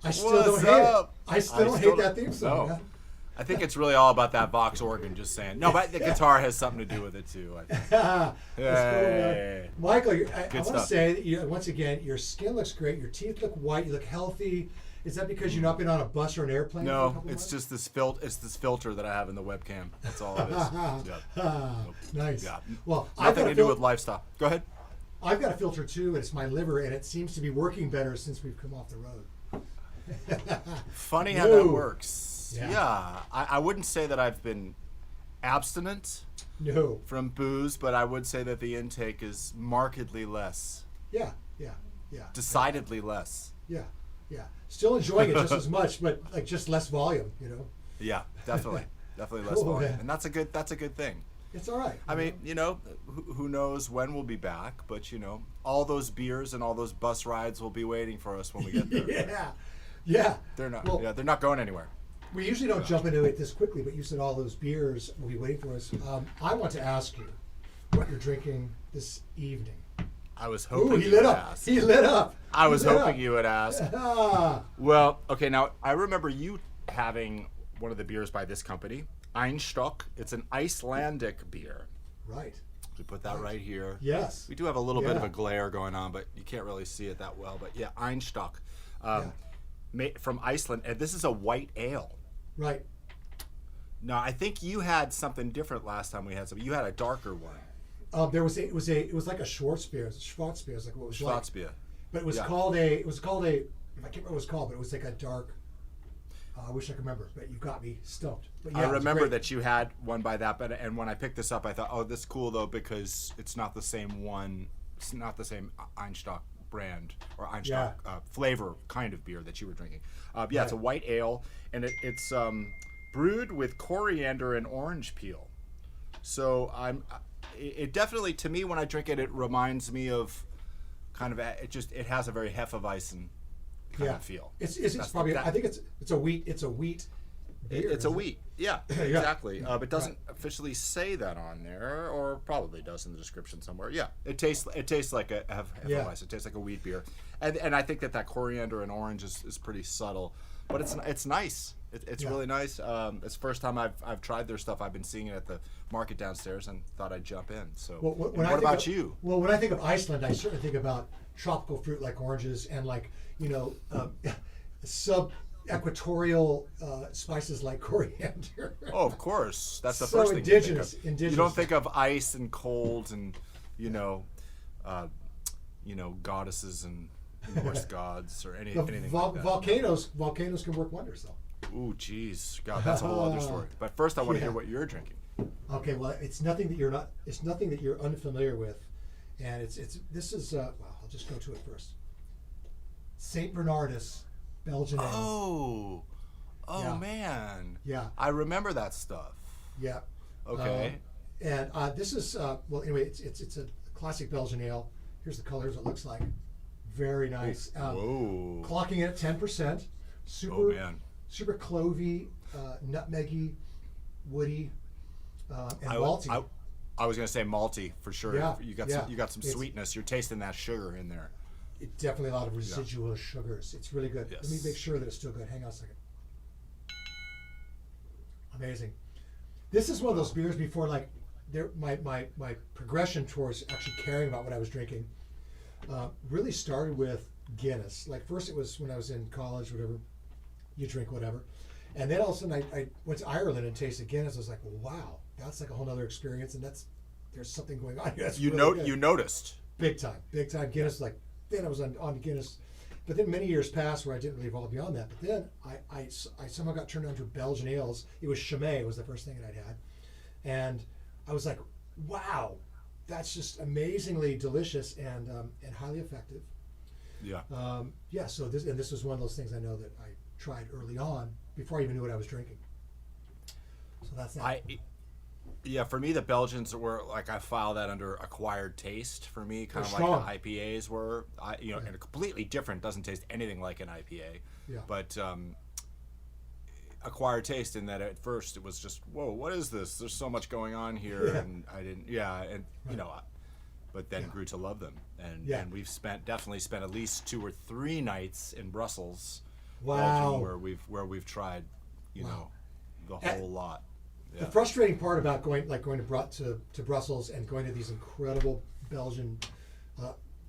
I still don't hate it. I still don't hate that theme song. No. I think it's really all about that Vox organ just saying. No, but the guitar has something to do with it too. I think. That's cool, Hey. Michael, I want to stuff. say that once again, your skin looks great. Your teeth look white. You look healthy. Is that because you've not been on a bus or an airplane? For a No, couple it's months? just this filter that I have in the webcam. That's all it is. Yeah. Nice. Yeah. Well, I've Nothing got to a do with lifestyle. Go ahead. I've got a filter too, and it's my liver, and it seems to be working better since we've come off the road. Funny how that No. works. Yeah. Yeah. I wouldn't say that I've been abstinent No. from booze, but I would say that the intake is markedly less. Yeah. Decidedly less. Yeah. Still enjoying it just as much, but like just less volume. Yeah, definitely. Definitely less Cool, volume. man. And that's a good thing. It's all right. I mean, who knows when we'll be back, but all those beers and all those bus rides will be waiting for us when we get there. Yeah. They're not. Well, They're not going anywhere. we usually don't jump into it this quickly, but you said all those beers will be waiting for us. I want to ask you what you're drinking this evening. I was Ooh, hoping he you lit would up. ask. He lit up. I was He lit hoping up. you would ask. Ah, Well, okay. Now I remember you having one of the beers by this company, Einstock. It's an Icelandic beer. right. We put that right here. Yes. We do have a little bit of Yeah. a glare going on, but you can't really see it that well. But yeah, Einstock, from Iceland, and this is a white ale. Right. Now I think you had something different last time we had some. You had a darker one, It was like a Schwarzbier. Schwarzbier is like what it was like. Schwarzbier. But it was Yeah. called a. It was called a. I can't remember what it was called, but it was like a dark. I wish I could remember, but you got me stumped. But yeah, I it was remember great. that you had one by that, but and when I picked this up, I thought, oh, this is cool though because it's not the same one. It's not the same Einstock brand or Einstock flavor kind of beer that you were drinking. It's a white ale, and it's brewed with coriander and orange peel. So it definitely, to me, when I drink it, it reminds me of kind of it has a very Hefeweizen kind of feel. It's That's probably. that- I think it's a wheat. It's a wheat. Beer, It's a isn't it? wheat, yeah, exactly. But it doesn't officially say that on there, or probably does in the description somewhere. Yeah, it tastes like a Hefeweizen. It tastes like a wheat beer, and I think that coriander and orange is pretty subtle, but it's nice. It's really nice. It's the first time I've tried their stuff. I've been seeing it at the market downstairs and thought I'd jump in. So, When what I think about of- you? Well, when I think of Iceland, I certainly think about tropical fruit like oranges and like sub-equatorial spices like coriander. Oh, of course. That's the So first thing indigenous- you think of. indigenous. You don't think of ice and cold and goddesses and Norse gods or anything like that. Volcanoes can work wonders though. Ooh, jeez, God, that's a whole other story. But first, I want to hear what you're drinking. Okay, well, it's nothing that you're unfamiliar with, and this is well, I'll just go to it first. Saint Bernardus, Belgian ale. Oh man. Yeah. I remember that stuff. Yeah. Okay. And this is well, anyway, it's a classic Belgian ale. Here's the color. Here's what it looks like. Very nice. Whoa. Clocking it at 10%. Super. Oh man. Super clovey, nutmeggy, woody, and malty. I was gonna say malty for sure. Yeah, You got yeah. you got some It's- sweetness. You're tasting that sugar in there. Definitely a lot of residual sugars. It's really good. Let me Yes. make sure that it's still good. Hang on a second. Amazing. This is one of those beers before my progression towards actually caring about what I was drinking really started with Guinness. Like first it was when I was in college, whatever. You drink whatever. And then all of a sudden I went to Ireland and tasted Guinness. I was like, wow, that's like a whole other experience, and there's something going on here. That's really good. You noticed. Big time Guinness. Like then I was on Guinness, but then many years passed where I didn't really evolve beyond that. But then I somehow got turned on to Belgian ales. It was Chimay was the first thing that I'd had, and I was like, wow, that's just amazingly delicious and highly effective. Yeah. So this was one of those things I know that I tried early on before I even knew what I was drinking. So that's that. For me, the Belgians were like I file that under acquired taste. For me, kind of They're strong. like the IPAs were. And completely different. Doesn't taste anything like an IPA. Yeah. But acquired taste in that at first it was just whoa, what is this? There's so much going on here, and I didn't. But then grew to love them, and we've definitely spent at least 2 or 3 nights in Brussels. Wow. Belgium, where we've tried, you know, the whole lot. The frustrating part about going to Brussels and going to these incredible Belgian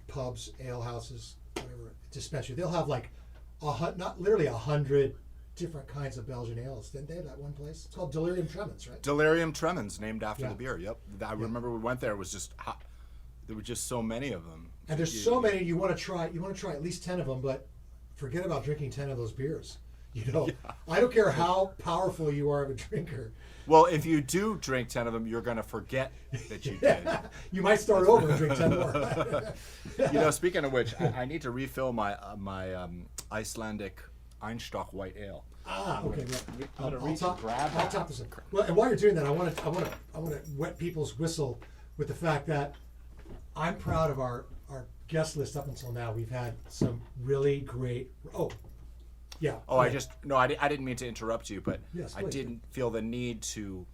pubs, ale houses, whatever, dispensary, they'll have like not literally 100 different kinds of Belgian ales. Didn't they? That one place. It's called Delirium Tremens, right? Delirium Tremens, named after Yeah. the beer. Yep. I remember we went there. It was just hot. There were just so many of them. And there's so many you want to try. You want to try at least 10 of them, but forget about drinking 10 of those beers. You know, I don't care how powerful you are of a drinker. Well, if you do drink 10 of them, you're going to forget that you did. You might start over and drink 10 more. You know, speaking of which, I need to refill my Icelandic Einstock White Ale. Okay. Well, gonna I'll reach top, and grab I'll that. top this up. Well, and while you're doing that, I want to wet people's whistle with the fact that I'm proud of our guest list up until now. We've had some really great. Oh, yeah. Oh, I didn't mean to interrupt you, but Yes, I please. didn't feel the need to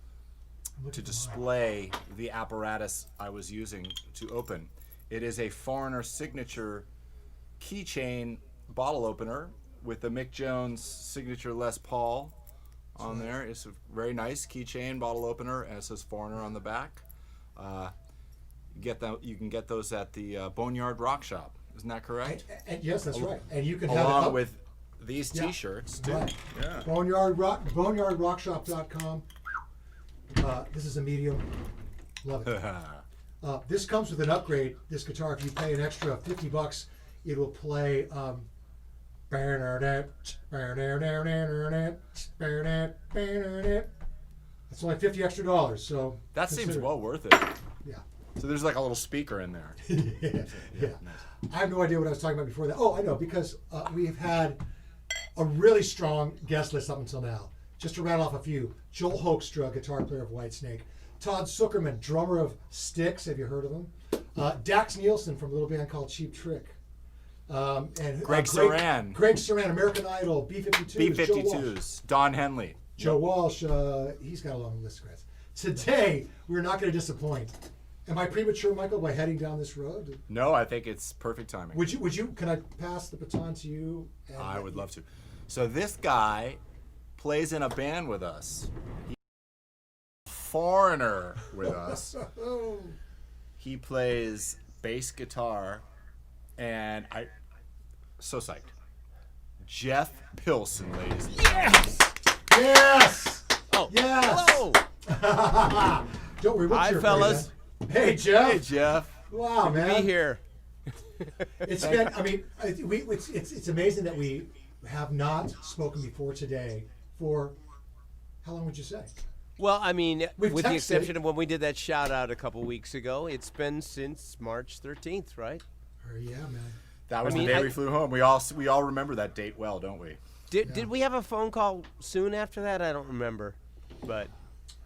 display the apparatus I was using to open. It is a Foreigner signature keychain bottle opener with the Mick Jones signature Les Paul on there. It's a very nice keychain bottle opener, and it says Foreigner on the back. You can get those at the Boneyard Rock Shop. Isn't that correct? And yes, that's right. And you can have it Along up, with these T-shirts too. right. Yeah. Boneyardrockshop.com. This is a medium. Love it. This comes with an upgrade. This guitar, if you pay an extra $50, it will play. It's only $50 extra. So That seems consider it. well worth it. Yeah. So there's like a little speaker in there. Yeah. I have no idea what I was talking about before that. Oh, I know, because we've had a really strong guest list up until now. Just to rattle off a few: Joel Hoekstra, guitar player of Whitesnake; Todd Zuckerman, drummer of Styx. Have you heard of him? Dax Nielsen from a little band called Cheap Trick. And Greg Saran. Greg Saran, American Idol, B-52s. B-52s. Don Henley. Joe Walsh, he's got a long list of guys. Today, we're not going to disappoint. Am I premature, Michael, by heading down this road? No, I think it's perfect timing. Would you? Can I pass the baton to you? And I would love to. So this guy plays in a band with us. He's a Foreigner with us. He plays bass guitar, and so psyched. Jeff Pilson, ladies and gentlemen. Yes. Oh, Yes. hello. Don't worry, what's Hi, your fellas. Hey, Jeff. Hey, Jeff. Wow, man. Be here. It's been. I mean, it's amazing that we have not spoken before today. For how long would you say? Well, I mean, We've with the texted. exception of when we did that shout out a couple weeks ago, it's been since March 13th, right? Yeah, man. That was I mean, the day I- we flew home. We all remember that date well, don't we? Did we have a phone call soon after that? I don't remember, but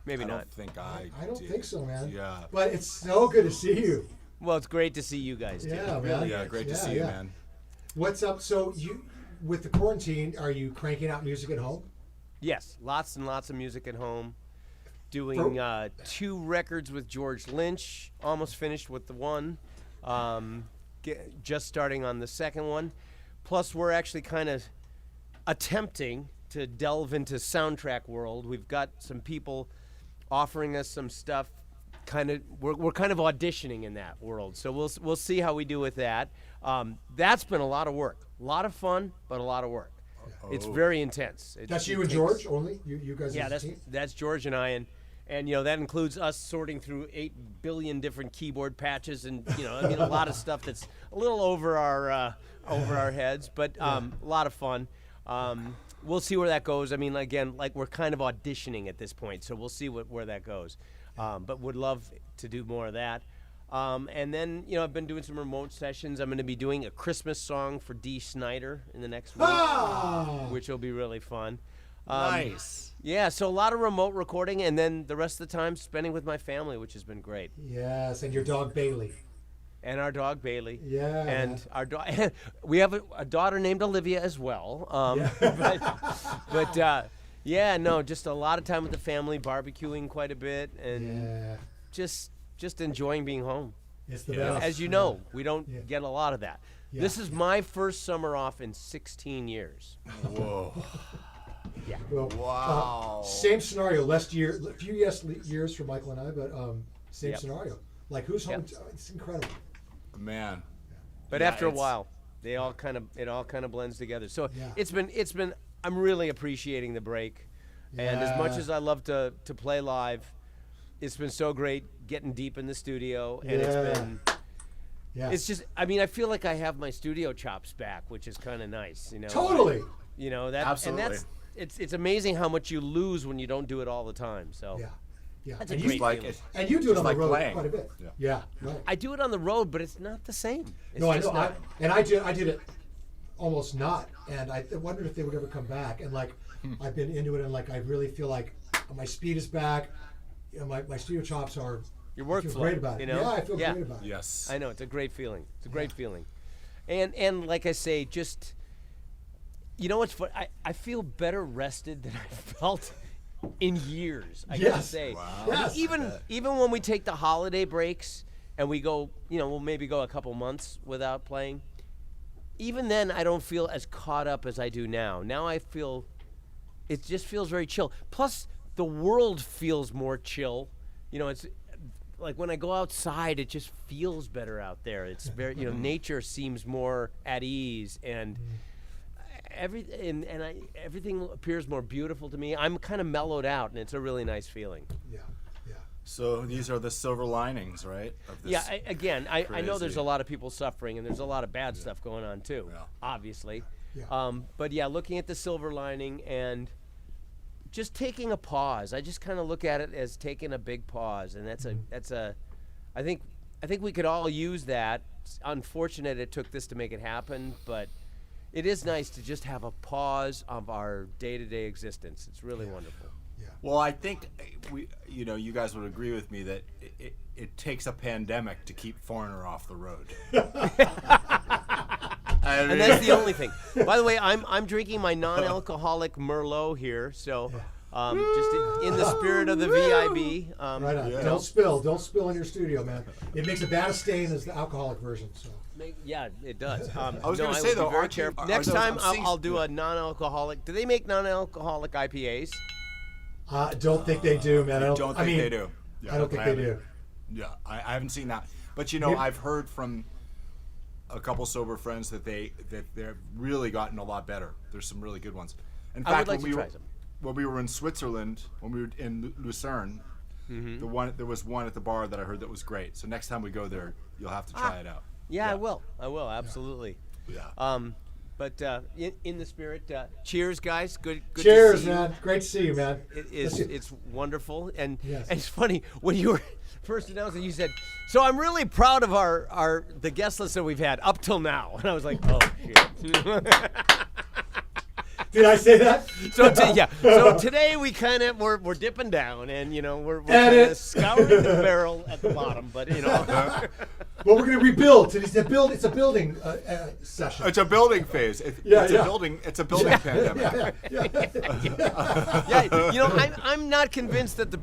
maybe I not. don't think I don't did. think so, man. Yeah. But it's so good to see you. Well, it's great to see you guys too. Yeah, Really man. Yeah, is. great to Yeah, see you, yeah. man. What's up? So you, with the quarantine, are you cranking out music at home? Yes, lots and lots of music at home. Doing For- 2 records with George Lynch. Almost finished with the one. Just starting on the second one. Plus, we're actually kind of attempting to delve into soundtrack world. We've got some people offering us some stuff. We're kind of auditioning in that world. So we'll see how we do with that. That's been a lot of work. A lot of fun, but a lot of work. It's very intense. That's you it and takes- George only. You guys. Yeah, as a team? that's George and I, and you know that includes us sorting through 8 billion different keyboard patches, and you know, I mean, a lot of stuff that's a little over our heads, but a lot of fun. We'll see where that goes. I mean, again, like we're kind of auditioning at this point, so we'll see where that goes. But would love to do more of that. And then, you know, I've been doing some remote sessions. I'm going to be doing a Christmas song for Dee Snider in the next week, which will be really fun. Nice. Yeah, so a lot of remote recording, and then the rest of the time spending with my family, which has been great. Yes, and your dog Bailey. And our dog Bailey. Yeah. And our dog. We have a daughter named Olivia as well. But yeah, no, just a lot of time with the family, barbecuing quite a bit, and Yeah, just enjoying being home. it's the Yeah. best. As you know, we don't get a lot of that. Yeah. This is my first summer off in 16 years. Whoa. Yeah. Well, Wow. same scenario. A few years for Michael and I, but same Yep. scenario. Like who's home? Yep. It's incredible. Man. But Yeah, after a it's- while, it all kind of blends together. So Yeah. it's been. I'm really appreciating the break, and as much Yeah. as I love to play live, it's been so great getting deep in the studio, and Yeah. it's been. Yeah. It's just. I mean, I feel like I have my studio chops back, which is kind of nice. You know. Totally. You know that. Absolutely. And that's. It's amazing how much you lose when you don't do it all the time. So. Yeah. Yeah. That's a and great you, Like feeling. and you do it just on like the road playing. quite a bit. Yeah. Yeah. Right. I do it on the road, but it's not the same. It's No, I just know. not. I did it almost not, and I wondered if they would ever come back. And like, I've been into it, and like, I really feel like my speed is back. You know, my studio chops are. Your I feel workflow, great about it. you know? Yeah, I feel Yeah. great about it. Yes. I know, it's a great feeling. It's a great feeling. And like I say, just, you know what's fun? I feel better rested than I felt in years, I gotta Yes. say. Wow. I mean, Yes. even when we take the holiday breaks and we go, you know, we'll maybe go a couple months without playing, even then I don't feel as caught up as I do now. Now I feel, it just feels very chill. Plus, the world feels more chill. You know, it's like when I go outside, it just feels better out there. It's very, you know, nature seems more at ease, and everything appears more beautiful to me. I'm kind of mellowed out, and it's a really nice feeling. Yeah. Yeah. So these are the silver linings, right? Of this Yeah, I know there's crazy- a lot of people suffering, and there's a lot of bad stuff going on too, Yeah. obviously. Yeah. But yeah, looking at the silver lining and just taking a pause. I just kind of look at it as taking a big pause, and I think we could all use that. It's unfortunate it took this to make it happen, but it is nice to just have a pause of our day-to-day existence. It's really wonderful. Well, I think you guys would agree with me that it takes a pandemic to keep Foreigner off the road. And that's the only thing. By the way, I'm drinking my non-alcoholic Merlot here, so just in the spirit of the V.I.B. Right on. Yeah. Don't spill in your studio, man. It makes a bad a stain as the alcoholic version. So. Yeah, it does. I was gonna will say, be though, very aren't you- careful. are Next those- time I'm seeing- I'll do a non-alcoholic. Do they make non-alcoholic IPAs? I don't think they do, man. I don't think they do. I don't think they do. Yeah, I haven't seen that. But Maybe- I've heard from a couple sober friends that they've really gotten a lot better. There's some really good ones. In I fact, would like when to we try were some. when we were in Switzerland, when we were in Lucerne, there was one at the bar that I heard that was great. So next time we go there, you'll have to try it out. Yeah, I will. Absolutely. Yeah. But in the spirit, cheers, guys. Good Cheers, to see you. man. Great to see you, man. It's wonderful, and Yes. it's funny when you were first announced it, you said, "So I'm really proud of the guest list that we've had up till now," and I was like, "Oh shit." Did I say that? So today we we're dipping down, and we're kind Edit. of scouring the barrel at the bottom, but Well, we're gonna rebuild. It's a building session. It's a building phase. Yeah, it's yeah. a building. It's a building pandemic. yeah, I'm not convinced that the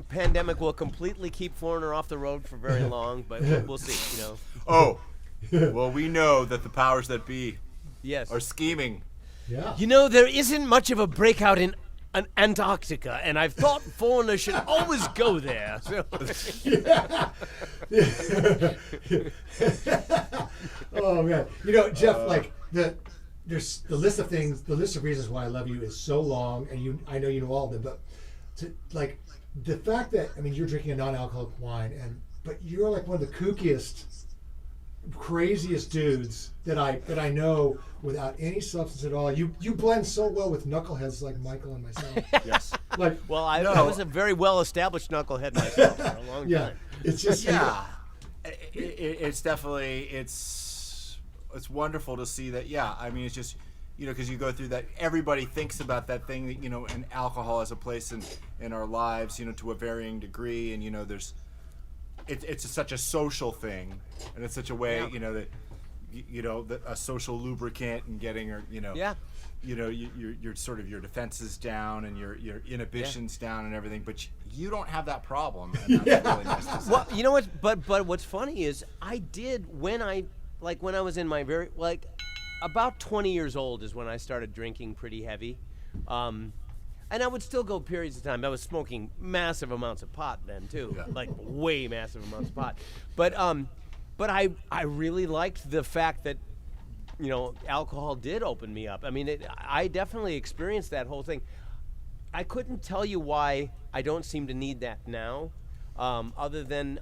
pandemic will completely keep Foreigner off the road for very long, but we'll see. Oh, well, we know that the powers that be Yes. are scheming. Yeah. There isn't much of a breakout in Antarctica, and I've thought Foreigner should always go there. So. Oh man, Jeff, like there's the list of things, the list of reasons why I love you is so long, and I know you know all of them, but the fact that you're drinking a non-alcoholic wine, but you're like one of the kookiest, craziest dudes that I know without any substance at all. You blend so well with knuckleheads like Michael and myself. Yes. Like, Well, I No. was a very well-established knucklehead myself for a long yeah, time. it's just Yeah. It's definitely it's wonderful to see that. Yeah, it's just because you go through that. Everybody thinks about that thing that and alcohol has a place in our lives, to a varying degree, and there's it's such a social thing, and it's such a way that that a social lubricant and getting Yeah. your sort of your defenses down and your inhibitions down and everything, but you don't have that problem, and that's really nice to see. Well, you know what? But what's funny is I did when I like when I was in my about 20 years old is when I started drinking pretty heavy. And I would still go periods of time. I was smoking massive amounts of pot then too, like way massive amounts of pot. But I really liked the fact that, you know, alcohol did open me up. I mean, I definitely experienced that whole thing. I couldn't tell you why I don't seem to need that now, other than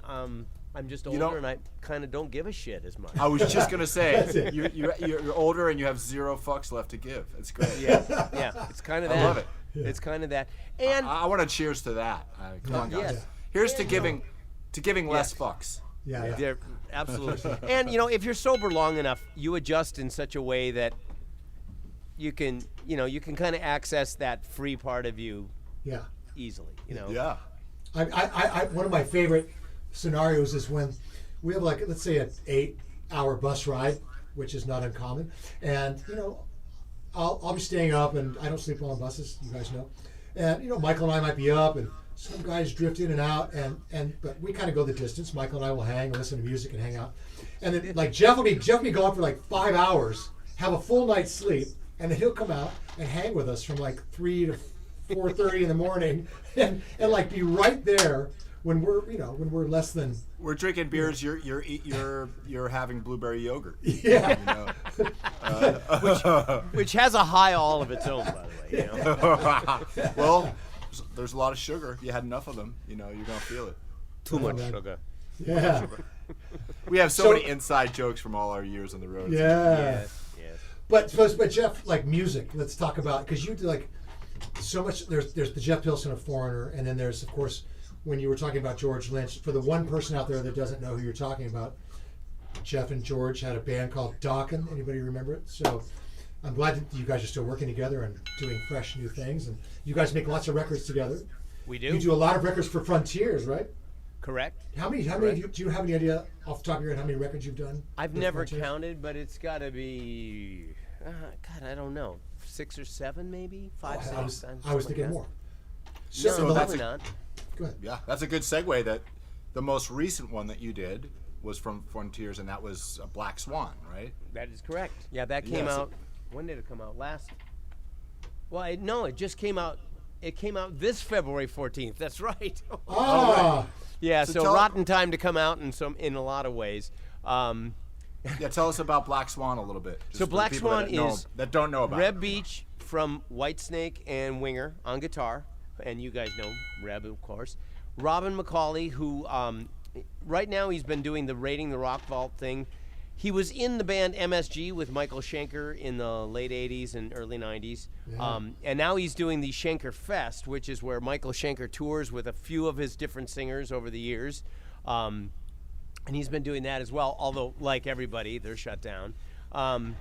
I'm just older and I kind of don't give a shit as much. I was just gonna say you're older and you have 0 fucks left to give. It's great. Yeah, it's kind of that. I love it. Yeah. It's kind of that. And I want to cheers to that. Come on, guys. Yes. Here's to giving less Yes. fucks. Yeah. They're- absolutely. And you know, if you're sober long enough, you adjust in such a way that you can kind of access that free part of you Yeah. easily. You know. Yeah. I one of my favorite scenarios is when we have, like, let's say an 8-hour bus ride, which is not uncommon, and you know, I'll be staying up, and I don't sleep well on buses, you guys know, and you know, Michael and I might be up, and some guys drift in and out, but we kind of go the distance. Michael and I will hang and listen to music and hang out, and then like Jeff will be gone for like 5 hours, have a full night's sleep, and then he'll come out and hang with us from like 3 to 4:30 in the morning, and like be right there when we're less than. We're drinking beers. You're having blueberry yogurt. Yeah. You know? Which has a high all of its own, by the way. You know? Well, there's a lot of sugar. You had enough of them. You know, you're gonna feel it. Too much man. sugar. Yeah. We have so So- many inside jokes from all our years on the road. Yeah. Yes. But Jeff, like music, let's talk about, because you do like so much. There's the Jeff Pilson of Foreigner, and then there's, of course, when you were talking about George Lynch. For the one person out there that doesn't know who you're talking about, Jeff and George had a band called Dawkin. Anybody remember it? So I'm glad that you guys are still working together and doing fresh new things. And you guys make lots of records together. We You do. do a lot of records for Frontiers, right? Correct. How many do you have any idea off the top of your head how many records you've done? I've with never Frontiers? counted, but it's got to be, God, I don't know, 6 or 7 maybe, 5, Oh, 6. I was something like thinking that. more. No, So that's probably not. Go ahead. Yeah, that's a good segue. That the most recent one that you did was from Frontiers, and that was Black Swan, right? That is correct. Yeah, that came Yes. out. When did it come out? Well, it just came out. It came out this February 14th. That's right. Ah, Yeah, So so tell- rotten time to come out in a lot of ways. Yeah, tell us about Black Swan a little bit. just So for Black people Swan that don't know about Reb it. Beach from Whitesnake and Winger on guitar, and you guys know Reb, of course. Robin McCauley, who right now he's been doing the Raiding the Rock Vault thing. He was in the band MSG with Michael Schenker in the late 80s and early 90s. Yeah. And now he's doing the Schenker Fest, which is where Michael Schenker tours with a few of his different singers over the years. And he's been doing that as well, although, like everybody, they're shut down. And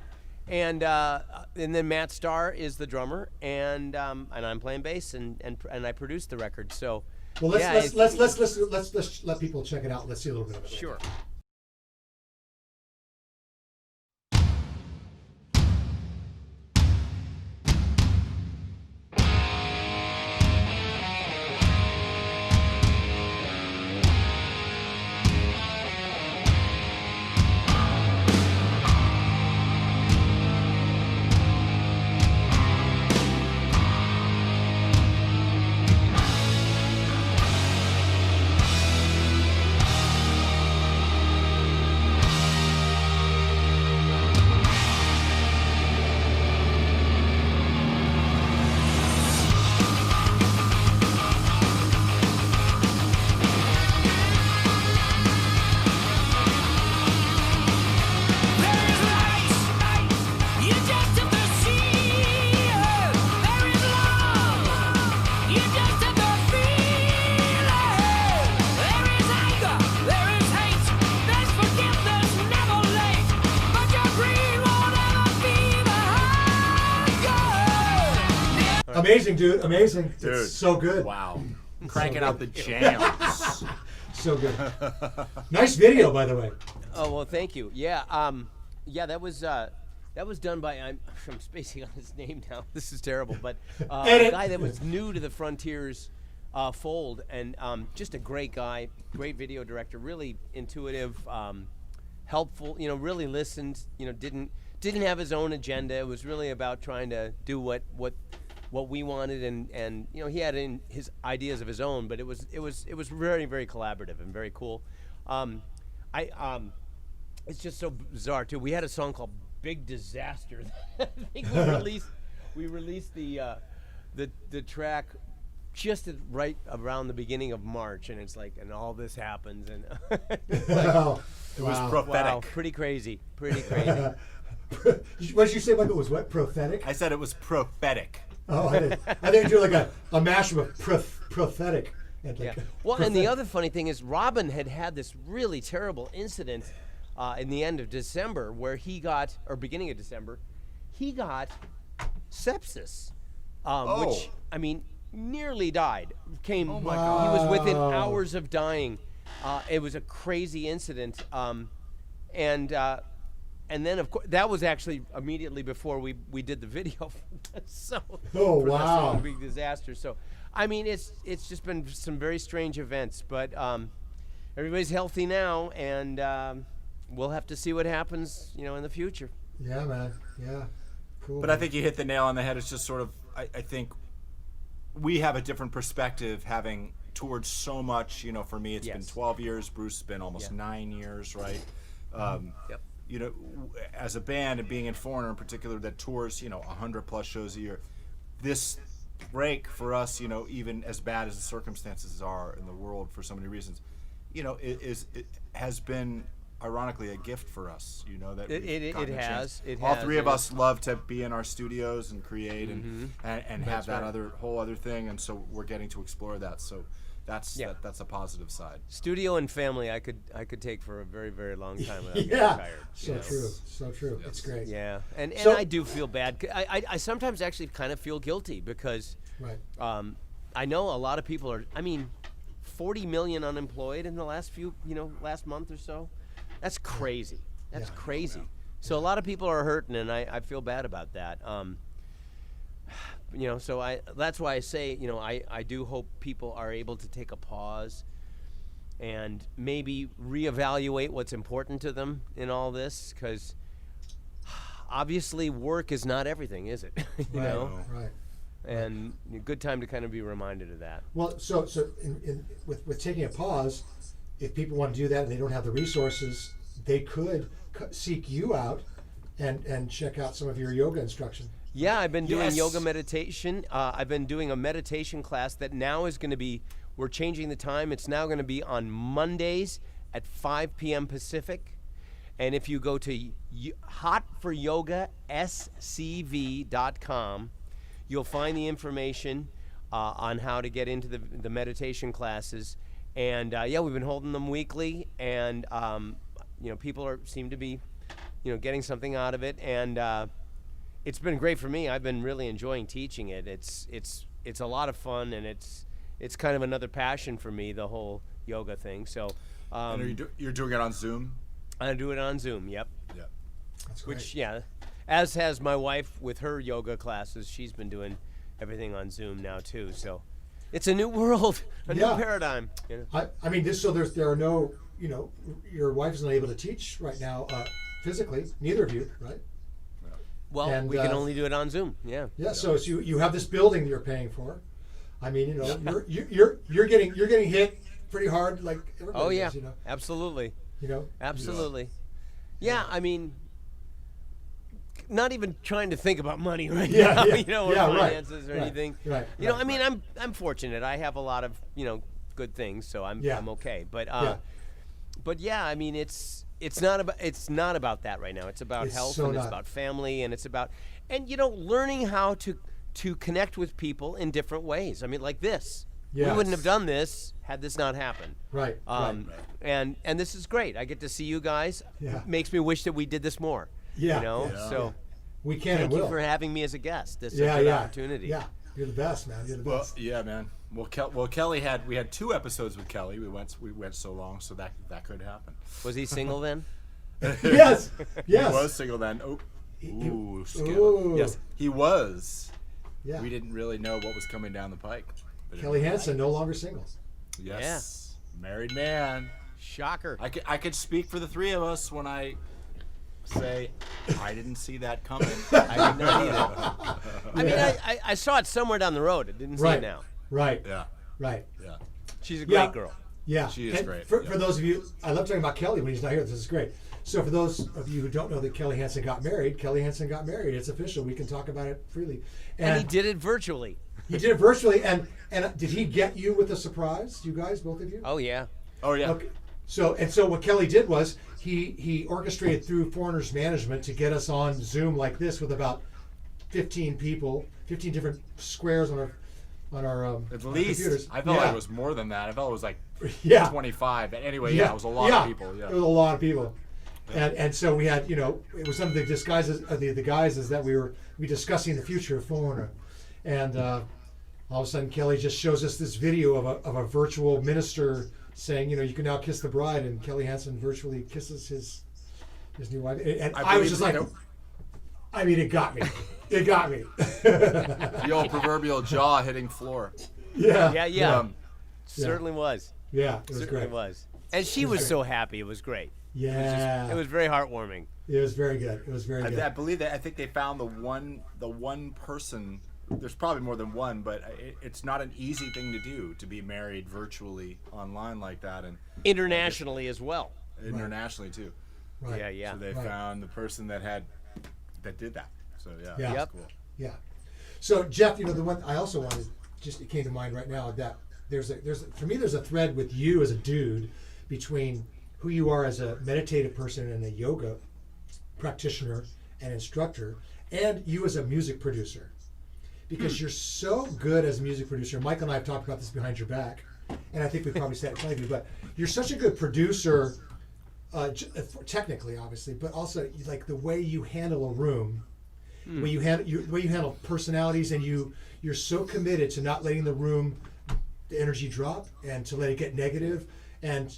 then Matt Starr is the drummer, and I'm playing bass, and I produced the record. So, well, yeah, let's let people check it out. Let's see a little bit of it. sure. Amazing, dude. Amazing. Dude. It's so good. Wow. Cranking out the jams. So good. Nice video, by the way. Oh well, thank you. Yeah, that was done by I'm spacing on his name now. This is terrible, but a Edit. guy that was new to the Frontiers fold, and just a great guy, great video director, really intuitive, helpful. Really listened. Didn't have his own agenda. It was really about trying to do what we wanted, and he had his ideas of his own, but it was very, very collaborative and very cool. It's just so bizarre too. We had a song called "Big Disaster." I think we released the track just right around the beginning of March, and it's like, and all this happens, and It was prophetic. wow, pretty crazy. What did you say? Like it was what? Prophetic? I said it was prophetic. Oh, I think you do like a mashup of prophetic. And Yeah. like Well, and prophetic. the other funny thing is, Robin had this really terrible incident in the end of December where beginning of December, he got sepsis, which, I mean, nearly died. Oh my He was within Wow. hours of dying. It was a crazy incident. And then, of course, that was actually immediately before we did the video. So Oh, for the wow. song Big Disaster. So, I mean, it's just been some very strange events, but everybody's healthy now, and we'll have to see what happens, in the future. Yeah, man. Yeah. Cool. But I think you hit the nail on the head. It's just sort of, I think we have a different perspective having toured so much. For me, it's been Yes. 12 years. Bruce has been almost 9 years, right? Yep. As a band and being in Foreigner in particular that tours, 100 plus shows a year, this break for us, even as bad as the circumstances are in the world for so many reasons, it has been ironically a gift for us, that we've It gotten a chance. has. It All has. three of us love to be in our studios and create and have that right. whole other thing, and so we're getting to explore that. So that's a positive side. Studio and family, I could take for a very, very long time without getting yeah. tired. So true. So true. It's great. Yeah, and So- I do feel bad. I sometimes actually kind of feel guilty because Right. I know a lot of people are. 40 million unemployed in the last month or so. That's crazy. That's Yeah. crazy. So a lot of people are hurting, and I feel bad about that. So that's why I say, I do hope people are able to take a pause and maybe reevaluate what's important to them in all this, because obviously work is not everything, is it? Right. And a good time to kind of be reminded of that. Well, so with taking a pause, if people want to do that and they don't have the resources, they could seek you out and check out some of your yoga instruction. Yeah, I've been doing Yes. yoga meditation. I've been doing a meditation class that now is going to be, we're changing the time. It's now going to be on Mondays at 5 p.m. Pacific. And if you go to hotforyogascv.com, you'll find the information on how to get into the meditation classes. And we've been holding them weekly, and people seem to be, getting something out of it, and it's been great for me. I've been really enjoying teaching it. It's a lot of fun, and it's kind of another passion for me, the whole yoga thing. So, And you're doing it on Zoom? I do it on Zoom. Yep. Yeah. That's great. Which as has my wife with her yoga classes. She's been doing everything on Zoom now too. So, it's a new world, a new Yeah. paradigm. I mean, there are no, your wife's not able to teach right now physically. Neither of you, right? Well, And, we can only do it on Zoom. Yeah. Yeah. So you have this building you're paying for. I mean, you're getting hit pretty hard, like everybody Oh yeah. does, Absolutely. Absolutely. Yeah. I mean, not even trying to think about money right Yeah, now, yeah, or yeah, right, finances or right, anything. right, I mean, I'm fortunate. I have a lot of good things, so I'm okay. But I mean, it's not about that right now. It's about It's health, so and it's not. about family, and it's about learning how to connect with people in different ways. I mean, like this. We Yes. wouldn't have done this had this not happened. Right. Right. And this is great. I get to see you guys. Yeah. Makes me wish that we did this more. Yeah. Yeah. So We can thank and you will. for having me as a guest. This is Yeah. a good Yeah. opportunity. Yeah. You're the best, man. You're the Well, best. yeah, man. Well, Kelly we had 2 episodes with Kelly. We went so long, so that could happen. Was he single then? Yes. Yes. He was single then. Oh, ooh, skip. Ooh. Yes, he was. Yeah. We didn't really know what was coming down the pike. But Kelly anyway. Hansen, no longer single. Yes. Married man. Shocker. I could speak for the three of us when I say I didn't see that coming. I did not either. I mean, I saw it somewhere down the road. I didn't see it now. Right. Yeah. Right. Yeah. She's a great girl. Yeah. She is and great. For those of you, I love talking about Kelly when he's not here. This is great. So for those of you who don't know that Kelly Hansen got married, It's official. We can talk about it freely. And he did it virtually. He did it virtually. And did he get you with a surprise? You guys, both of you? Oh, yeah. Oh yeah. Okay. So what Kelly did was he orchestrated through Foreigner's management to get us on Zoom like this with about 15 people, 15 different squares on our At our least computers. I felt like it was more than that. I felt it was like Yeah. 25. But anyway, yeah, it was a lot of people. Yeah. It was a lot of people. And so we had, it was some of the disguises, the guises that we discussing the future of Foreigner. And all of a sudden Kelly just shows us this video of a virtual minister saying, you can now kiss the bride, and Kelly Hansen virtually kisses his new wife. And I was just like, I mean, it got me. It got me. The old proverbial jaw hitting floor. Yeah. Yeah. Certainly was. Yeah, it was Certainly great. was. And she was so happy. It was great. Yeah. It was very heartwarming. It was very good. It was very good. I believe that. I think they found the one person. There's probably more than one, but it's not an easy thing to do, to be married virtually online like that, and Internationally as well. internationally too. Right. Yeah, yeah. So they found the person that did that. So yeah, Yeah. that's cool. Yeah. So Jeff, the one I also wanted, it came to mind right now that for me there's a thread with you as a dude between who you are as a meditative person and a yoga practitioner and instructor, and you as a music producer, because you're so good as a music producer. Michael and I have talked about this behind your back, and I think we probably said it plenty, but you're such a good producer, technically, obviously, but also like the way you handle a room. The way you handle personalities, and you're so committed to not letting the room, the energy drop, and to let it get negative, and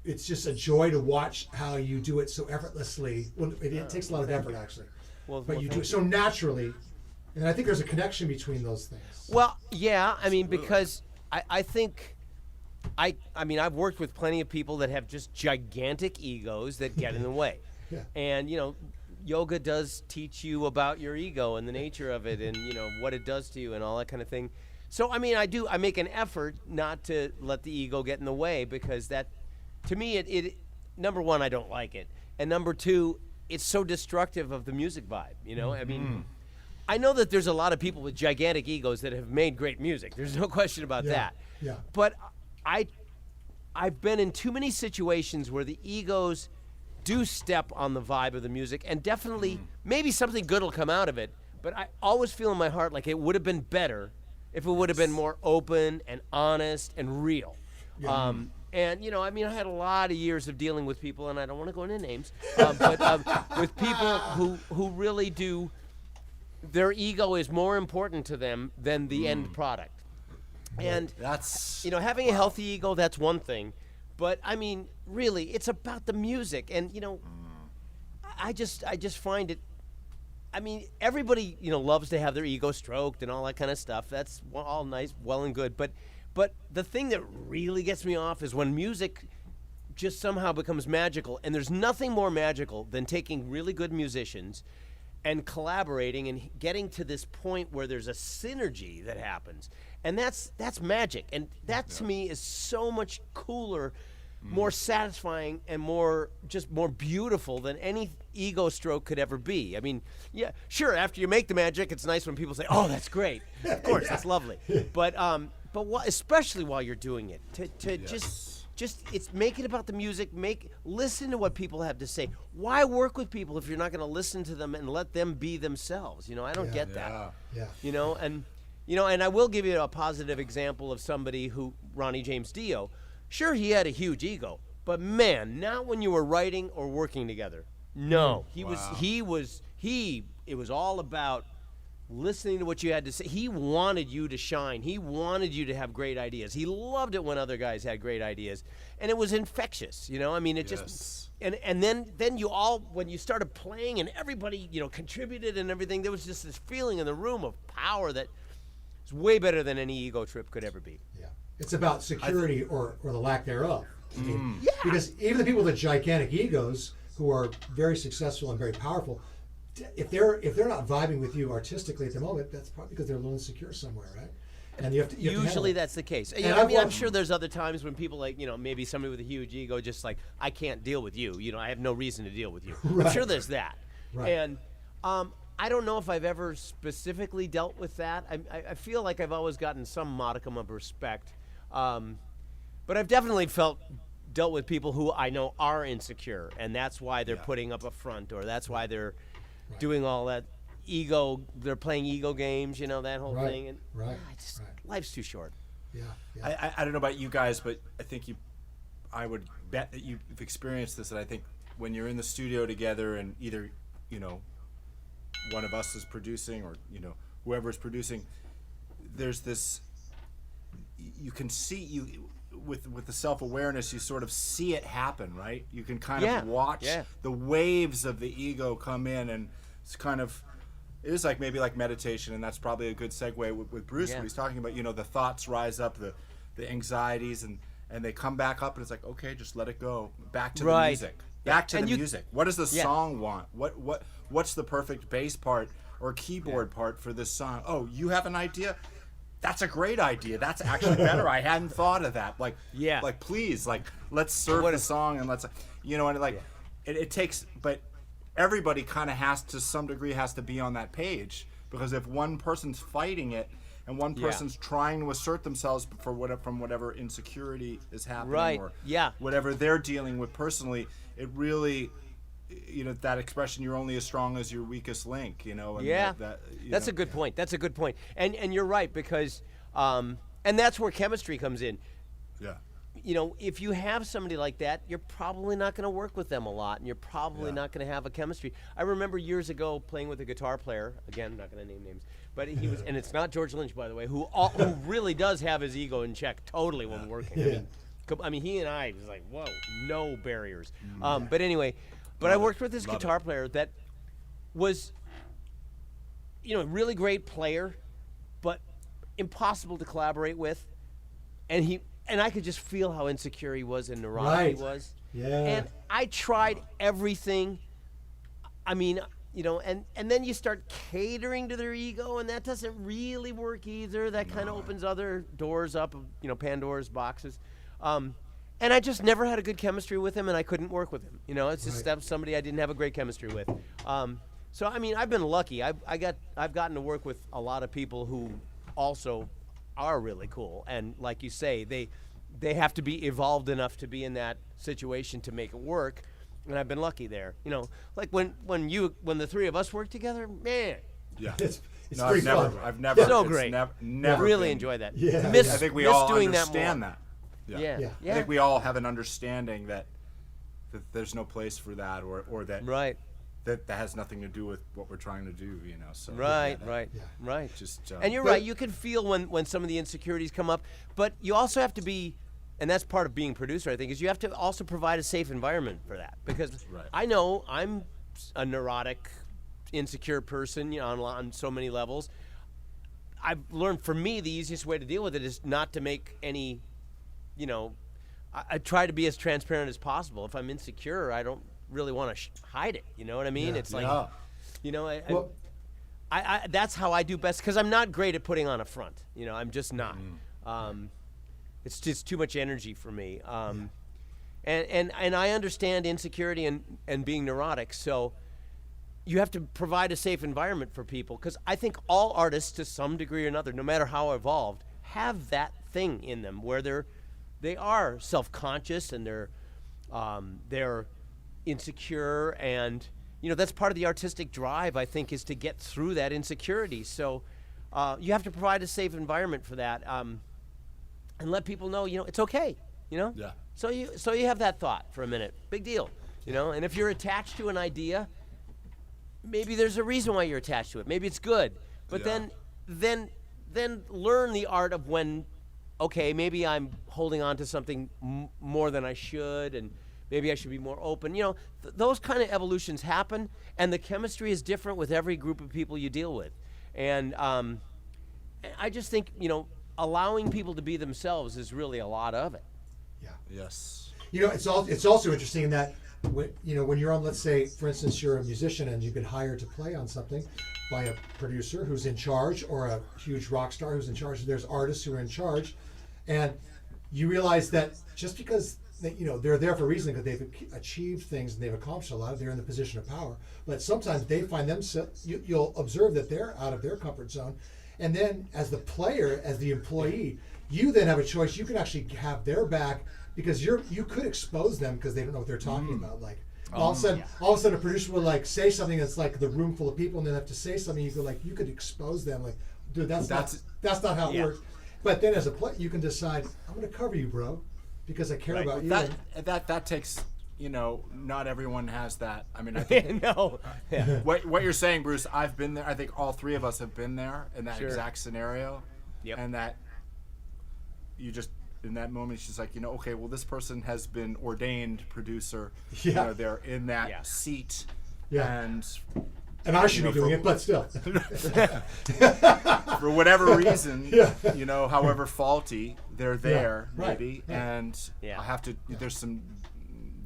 it's just a joy to watch how you do it so effortlessly. Well, it takes a lot of effort actually, but you do it so naturally, and I think there's a connection between those things. Well, yeah, I mean, because I think I've worked with plenty of people that have just gigantic egos that get in the way. Yeah. And yoga does teach you about your ego and the nature of it, and what it does to you and all that kind of thing. So I mean, I make an effort not to let the ego get in the way, because that, to me, it number one, I don't like it, and number two, it's so destructive of the music vibe. I mean, I know that there's a lot of people with gigantic egos that have made great music. There's no question about that. Yeah. But I've been in too many situations where the egos do step on the vibe of the music, and definitely maybe something good will come out of it, but I always feel in my heart like it would have been better if it would have been more open and honest and real. Yeah. And I mean, I had a lot of years of dealing with people, and I don't want to go into names, but with people who really do, their ego is more important to them than the end product. And That's having a healthy ego, that's one thing. But I mean, really, it's about the music, and I just find it. I mean, everybody loves to have their ego stroked and all that kind of stuff. That's all nice, well and good. But the thing that really gets me off is when music just somehow becomes magical, and there's nothing more magical than taking really good musicians and collaborating and getting to this point where there's a synergy that happens. And that's magic. And that to me is so much cooler, more satisfying, and more beautiful than any ego stroke could ever be. I mean, yeah, sure, after you make the magic, it's nice when people say, "Oh, that's great." Of course, that's lovely. But especially while you're doing it, to just it's make it about the music. Listen to what people have to say. Why work with people if you're not going to listen to them and let them be themselves? I don't get that. Yeah. And I will give you a positive example of somebody who, Ronnie James Dio. Sure, he had a huge ego, but man, not when you were writing or working together. No, it was all about listening to what you had to say. He wanted you to shine. He wanted you to have great ideas. He loved it when other guys had great ideas, and it was infectious. I mean, it just and then you all, when you started playing and everybody contributed and everything, there was just this feeling in the room of power that is way better than any ego trip could ever be. Yeah. It's about security or the lack thereof. I mean, Yeah. because even the people with gigantic egos who are very successful and very powerful, if they're not vibing with you artistically at the moment, that's probably because they're a little insecure somewhere, right? And you have to handle Usually it. that's the case. And You know, I I've mean, I'm watched- sure there's other times when people like, maybe somebody with a huge ego just like, I can't deal with you. I have no reason to deal with you. I'm Right. sure there's that. Right. And I don't know if I've ever specifically dealt with that. I feel like I've always gotten some modicum of respect. But I've definitely dealt with people who I know are insecure, and that's why they're putting up a front, or that's why they're doing all that ego. They're playing ego games, that whole Right. thing. And Right. life's too short. Yeah. Yeah. I don't know about you guys, but I think I would bet that you've experienced this. And I think when you're in the studio together, and either one of us is producing, or whoever is producing, there's this. You can see with the self-awareness, you sort of see it happen, right? You can kind of watch the waves of the ego come in, and it's kind of. It is maybe like meditation, and that's probably a good segue with Bruce. What he's talking about, the thoughts rise up, the anxieties, and they come back up, and it's like, okay, just let it go. Back to the music. Back to the music. What does the song want? What's the perfect bass part or keyboard part for this song? Oh, you have an idea? That's a great idea. That's actually better. I hadn't thought of that. Please, let's serve the song, and let's, it takes, but everybody kind of to some degree has to be on that page, because if one person's fighting it and one person's trying to assert themselves from whatever insecurity is happening, or whatever they're dealing with personally, it really, that expression, you're only as strong as your weakest link, and that's a good point. That's a good point. And you're right, because and that's where chemistry comes in. Yeah. If you have somebody like that, you're probably not going to work with them a lot, and you're probably not going to have a chemistry. I remember years ago playing with a guitar player. Again, I'm not going to name names, but he was, and it's not George Lynch, by the way, who really does have his ego in check totally when working. I mean, he and I was like, whoa, no barriers. But anyway, I worked with this guitar player that was, a really great player, but impossible to collaborate with, and I could just feel how insecure he was and neurotic he was. Yeah. And I tried everything. I mean, and then you start catering to their ego, and that doesn't really work either. That kind of opens other doors up, Pandora's boxes. And I just never had a good chemistry with him, and I couldn't work with him. It's just somebody I didn't have a great chemistry with. So I mean, I've been lucky. I've gotten to work with a lot of people who also are really cool, and like you say, they have to be evolved enough to be in that situation to make it work, and I've been lucky there. Like when the three of us work together, man. Yeah. It's No, pretty fun. I've never. So it's great. Never really been- enjoy that. Yeah. Miss, I think we miss all doing understand that that. more. Yeah. Yeah. I think we all have an understanding that there's no place for that, or that Right. that has nothing to do with what we're trying to do. So Right. yeah, Right. Yeah. Right. Just And you're right. You can feel when some of the insecurities come up, but you also have to be, and that's part of being a producer, I think, is you have to also provide a safe environment for that. Because I know I'm a neurotic, insecure person, on so many levels. I've learned, for me, the easiest way to deal with it is not to make any, I try to be as transparent as possible. If I'm insecure, I don't really want to hide it. You know what I mean? Yeah. It's like, Well, I that's how I do best, because I'm not great at putting on a front. I'm just not. It's just too much energy for me. And I understand insecurity and being neurotic. So you have to provide a safe environment for people, because I think all artists, to some degree or another, no matter how evolved, have that thing in them where they are self-conscious, and they're insecure, and that's part of the artistic drive, I think, is to get through that insecurity. So you have to provide a safe environment for that, and let people know, it's okay. Yeah. So you have that thought for a minute. Big deal. And if you're attached to an idea, maybe there's a reason why you're attached to it. Maybe it's good. But then learn the art of when, okay, maybe I'm holding on to something more than I should, and maybe I should be more open. Those kind of evolutions happen, and the chemistry is different with every group of people you deal with. And I just think, allowing people to be themselves is really a lot of it. yeah. Yes. It's also interesting in that when you're on, let's say, for instance, you're a musician and you've been hired to play on something by a producer who's in charge, or a huge rock star who's in charge. There's artists who are in charge, and you realize that just because they're there for a reason, because they've achieved things and they've accomplished a lot, they're in the position of power. But sometimes they find themselves. You'll observe that they're out of their comfort zone, and then as the player, as the employee, you then have a choice. You can actually have their back, because you could expose them because they don't know what they're talking about. Like all of a sudden a producer will like say something that's like the room full of people, and then have to say something. You could expose them. Like, dude, that's not how it works. But then as a player, you can decide, I'm going to cover you, bro, because I care about you. That takes. Not everyone has that. I mean, I think no. Yeah. What you're saying, Bruce, I've been there. I think all three of us have been there in that Sure. exact scenario. Yep. And that you just, in that moment, it's just like, okay, well, this person has been ordained producer. Yeah. They're in that seat. Yeah. And I should be doing it, but still. for whatever reason, however faulty, they're there, right, maybe. right. And I have to, there's some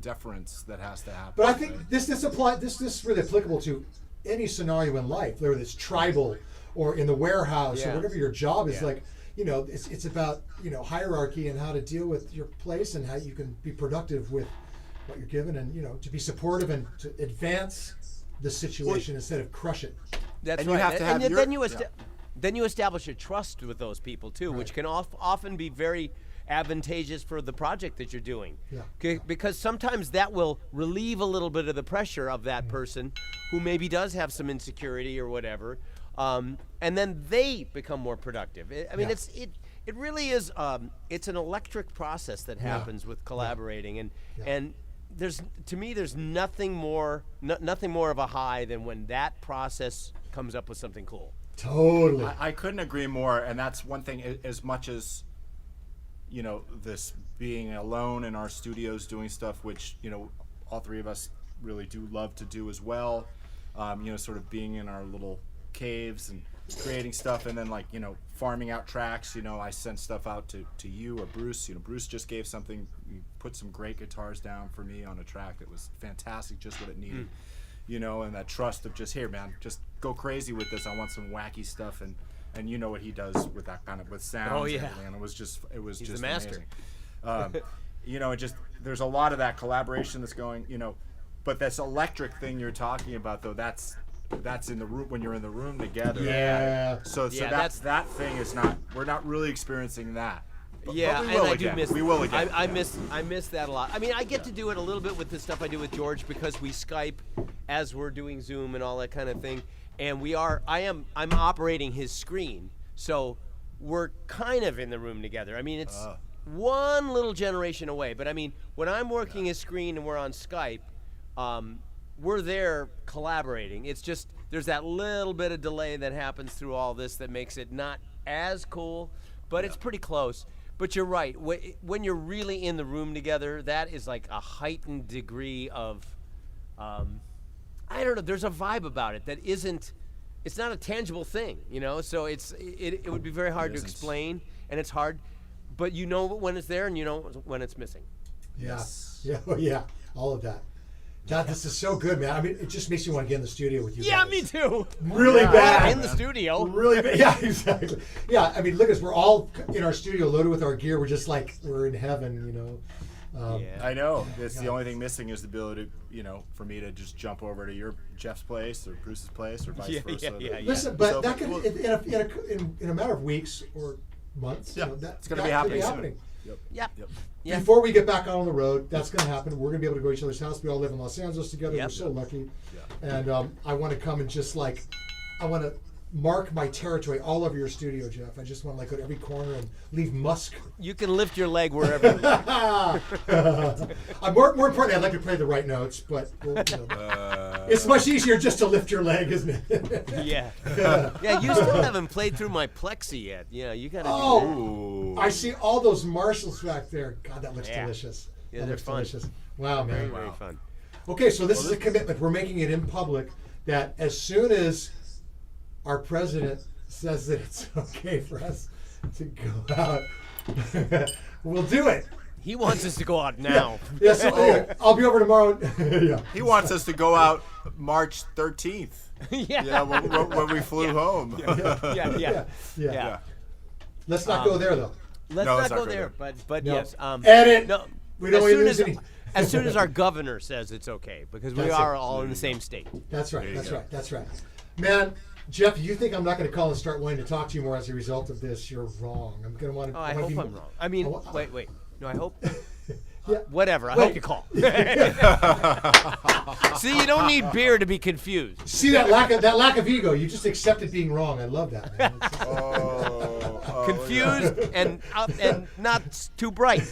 deference that has to happen. But I think this is really applicable to any scenario in life, whether it's tribal or in the warehouse or whatever your job is. Like, it's about hierarchy and how to deal with your place and how you can be productive with what you're given, and to be supportive and to advance the situation instead of crush it. That's and right. You have to have then you establish a trust with those people too, which can often be very advantageous for the project that you're doing. Yeah. Because sometimes that will relieve a little bit of the pressure of that person who maybe does have some insecurity or whatever, and then they become more productive. It really is. It's an electric process that happens with collaborating, and there's nothing more of a high than when that process comes up with something cool. Totally. I couldn't agree more, and that's one thing. As much as this being alone in our studios doing stuff, which all three of us really do love to do as well. Sort of being in our little caves and creating stuff, and then farming out tracks. I sent stuff out to you or Bruce. Bruce just gave something, put some great guitars down for me on a track that was fantastic, just what it needed. And that trust of just, here, man, just go crazy with this. I want some wacky stuff, and you know what he does with that kind of with sounds. Oh, yeah. And everything. And it was just He's a master. Amazing. There's a lot of that collaboration that's going. But this electric thing you're talking about, though, that's in the room when you're in the room together. Yeah. So that thing is not. We're not really experiencing that. But we and will I again. do miss. We will again. I miss that a lot. I mean, I get to do it a little bit with the stuff I do with George because we Skype as we're doing Zoom and all that kind of thing, and I'm operating his screen, so we're kind of in the room together. I mean, it's one little generation away, but I mean, when I'm working his screen and we're on Skype, we're there collaborating. It's just there's that little bit of delay that happens through all this that makes it not as cool, but it's pretty close. But you're right. When you're really in the room together, that is like a heightened degree of, I don't know. There's a vibe about it that isn't. It's not a tangible thing, So it would be very hard to explain, and it's hard. But you know when it's there, and you know when it's missing. Yeah. Yeah. All of that. God, this is so good, man. I mean, it just makes me want to get in the studio with you Yeah, guys. me too. Really bad. In the studio. Really bad. Yeah, exactly. Yeah, I mean, look at us. We're all in our studio loaded with our gear. We're just like, we're in heaven, I know. It's the only thing missing is the ability, for me to just jump over to Jeff's place or Bruce's place or vice versa. Listen, but that could, in a matter of weeks or months, it's going to be happening soon. Yep. Yeah. Before we get back out on the road, that's going to happen. We're going to be able to go to each other's house. We all live in Los Angeles together. We're so lucky. And I want to come and just I want to mark my territory all over your studio, Jeff. I just want to go to every corner and leave musk. You can lift your leg wherever you like. More importantly, I'd like to play the right notes, but it's much easier just to lift your leg, isn't it? Yeah. You still haven't played through my plexi yet. Yeah, you got to do that. I see all those Marshalls back there. God, that looks delicious. Yeah, that they're looks fun. delicious. Wow, man. Very fun. Okay, so this is a commitment. We're making it in public that as soon as our president says that it's okay for us to go out, we'll do it. He wants us to go out now. Yeah, so anyway, I'll be over tomorrow. Yeah. He wants us to go out March 13th. Yeah. Yeah, when we flew home. Yeah. Let's not go there though. Let's No, not let's go not go there, there. but No. yes. Edit. No. We don't as want to soon lose as, any. as soon as our governor says it's okay, because we That's are it. all in the same state. That's right. There you That's go. right. That's right. Man, Jeff, you think I'm not going to call and start wanting to talk to you more as a result of this? You're wrong. I'm going to want to. Oh, I hope I'm wrong. I mean, wait. No, I hope. Yeah. Whatever. I Wait. hope you call. See, you don't need beer to be confused. See that lack of ego. You just accepted being wrong. I love that, man. It's just- Confused and not too bright.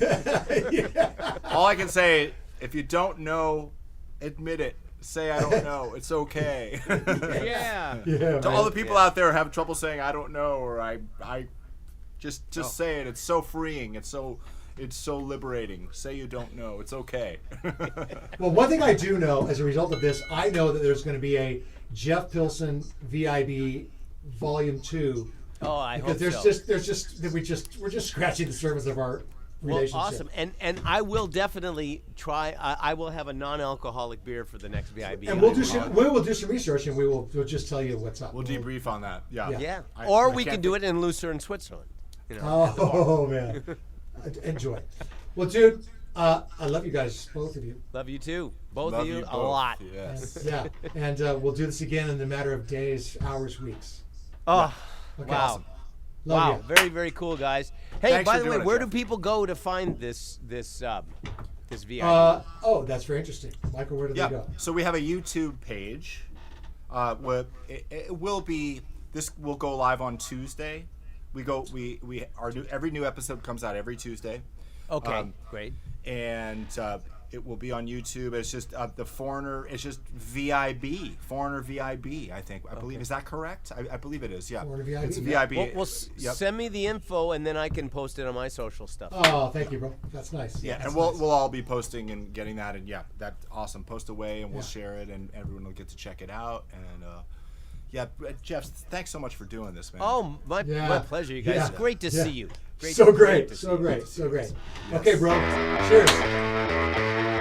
All I can say, if you don't know, admit it. Say I don't know. It's okay. Yeah. Yeah, To all the man. people out there who have trouble saying I don't know or I just say it. It's so freeing. It's so liberating. Say you don't know. It's okay. Well, one thing I do know as a result of this, I know that there's going to be a Jeff Pilson V.I.B. Volume 2. Oh, I hope Because so. we're just scratching the surface of our Well, relationship. awesome. And I will definitely try. I will have a non-alcoholic beer for the next VIB. And we will do some research and we'll just tell you what's up. We'll debrief on that. Yeah. Yeah. I Or we can't can do it in Lucerne, Switzerland. You know. Oh man, enjoy. Well, dude, I love you guys, both of you. Love you too. Both Love of you you a both. lot. Yes. Yeah, and we'll do this again in a matter of days, hours, weeks. Oh, Okay. wow. Awesome. Love Wow, you. very, very cool, guys. Hey, Thanks by for the way, doing it, where Jeff. do people go to find this VIB? Oh, that's very interesting, Michael. Where do they Yeah. go? So we have a YouTube page. It will be. This will go live on Tuesday. Every new episode comes out every Tuesday. Okay, great. And it will be on YouTube. It's just the Foreigner. It's just V.I.B. Foreigner V.I.B. I think. I believe. Is that correct? I believe it is. Yeah. Foreigner V.I.B., It's yeah. V.I.B. Well, Yep. send me the info, and then I can post it on my social stuff. Oh, thank you, bro. That's nice. Yeah, That's and nice. we'll all be posting and getting that, and yeah, that's awesome. Post away, and we'll Yeah. share it, and everyone will get to check it out. And Jeff, thanks so much for doing this, man. Oh, my Yeah. pleasure, you guys. Yeah. It's great to Yeah. see you. So great, to see so you. great, so great. Okay, bro. Cheers.